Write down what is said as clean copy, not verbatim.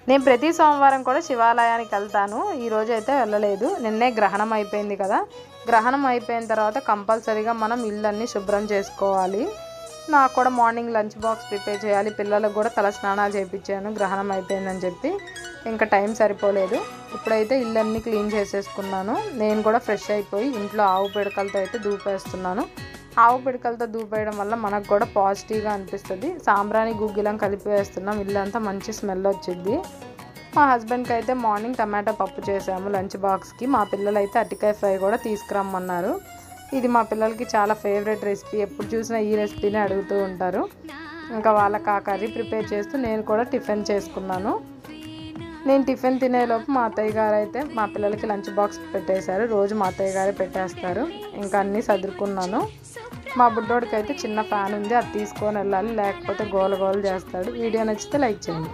నేను ప్రతి సోమవారం కూడా శివాలయానికి వెళ్తాను. ఈరోజు అయితే వెళ్ళలేదు. నిన్నే గ్రహణం అయిపోయింది కదా. గ్రహణం అయిపోయిన తర్వాత కంపల్సరీగా మనం ఇళ్ళన్నీ శుభ్రం చేసుకోవాలి. నాకు కూడా మార్నింగ్ లంచ్ బాక్స్ ప్రిపేర్ చేయాలి. పిల్లలకు కూడా తల స్నానాలు చేయించాను గ్రహణం అయిపోయిందని చెప్పి. ఇంకా టైం సరిపోలేదు. ఇప్పుడైతే ఇల్లన్నీ క్లీన్ చేసేసుకున్నాను. నేను కూడా ఫ్రెష్ అయిపోయి ఇంట్లో ఆవు పిడకలతో అయితే ధూపేస్తున్నాను. ఆవు పిడకలతో ధూపేయడం వల్ల మనకు కూడా పాజిటివ్గా అనిపిస్తుంది. సాంబ్రాణి గుగ్గిలం కలిపి వేస్తున్నాం. ఇల్లంతా మంచి స్మెల్ వచ్చింది. మా హస్బెండ్కి అయితే మార్నింగ్ టమాటా పప్పు చేసాము లంచ్ బాక్స్కి. మా పిల్లలు అయితే అరటికాయ ఫ్రై కూడా తీసుకురమ్మన్నారు. ఇది మా పిల్లలకి చాలా ఫేవరెట్ రెసిపీ. ఎప్పుడు చూసినా ఈ రెసిపీనే అడుగుతూ ఉంటారు. ఇంకా వాళ్ళకి ఆ కర్రీ ప్రిపేర్ చేస్తూ నేను కూడా టిఫిన్ చేసుకున్నాను. నేను టిఫిన్ తినేలోపు మా అత్తయ్య గారు అయితే మా పిల్లలకి లంచ్ బాక్స్ పెట్టేశారు. రోజు మా అత్తయ్య గారే పెట్టేస్తారు. ఇంకా అన్నీ సదురుకున్నాను. మా బుడ్డోడికి అయితే చిన్న ఫ్యాన్ ఉంది, అది తీసుకొని వెళ్ళాలి, లేకపోతే గోల గోల చేస్తాడు. వీడియో నచ్చితే లైక్ చేయండి.